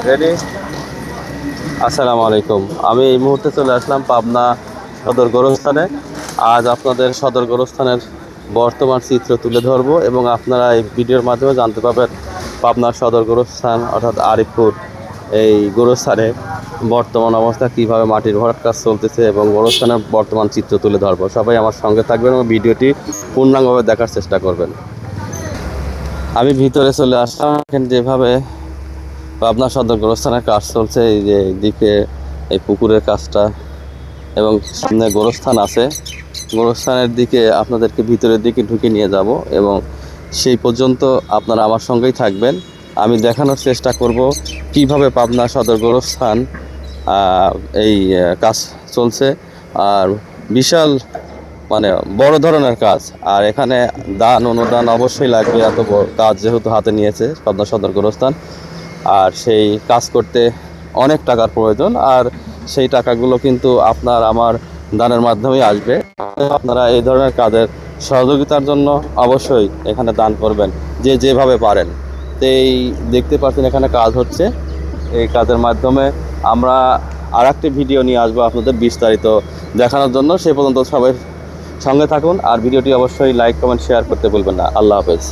Ready. আসসালামু আলাইকুম। আমি এই মুহূর্তে চলে আসলাম পাবনা সদর গোরস্থানে। আজ আপনাদের সদর গোরস্থানের বর্তমান চিত্র তুলে ধরবো এবং আপনারা এই ভিডিওর মাধ্যমে জানতে পারবেন পাবনার সদর গোরস্থান অর্থাৎ আরিফপুর এই গোরস্থানে বর্তমান অবস্থা কীভাবে মাটির ভরাট কাজ চলতেছে এবং গোরস্থানের বর্তমান চিত্র তুলে ধরবো। সবাই আমার সঙ্গে থাকবেন এবং ভিডিওটি পূর্ণাঙ্গভাবে দেখার চেষ্টা করবেন। আমি ভিতরে চলে আসলাম। এখানে যেভাবে পাবনা সদর গোরস্থানের কাজ চলছে, এই যে এইদিকে এই পুকুরের কাজটা এবং সামনে গোরস্থান আছে, গোরস্থানের দিকে আপনাদেরকে ভিতরের দিকে ঢুকে নিয়ে যাব এবং সেই পর্যন্ত আপনারা আমার সঙ্গেই থাকবেন। আমি দেখানোর চেষ্টা করব কিভাবে পাবনা সদর গোরস্থান এই কাজ চলছে। আর বিশাল মানে বড় ধরনের কাজ, আর এখানে দান অনুদান অবশ্যই লাগবে। এত বড় কাজ যেহেতু হাতে নিয়েছে পাবনা সদর গোরস্থান, আর সেই কাজ করতে অনেক টাকার প্রয়োজন, আর সেই টাকাগুলো কিন্তু আপনার আমার দানের মাধ্যমেই আসবে। আপনারা এই ধরনের কাজের সহযোগিতার জন্য অবশ্যই এখানে দান করবেন যে যেভাবে পারেন। তো এই দেখতে পাচ্ছেন এখানে কাজ হচ্ছে, এই কাজের মাধ্যমে আমরা আর একটি ভিডিও নিয়ে আসবো আপনাদের বিস্তারিত দেখানোর জন্য। সে পর্যন্ত সবাই সঙ্গে থাকুন, আর ভিডিওটি অবশ্যই লাইক কমেন্ট শেয়ার করতে ভুলবেন না। আল্লাহ হাফেজ।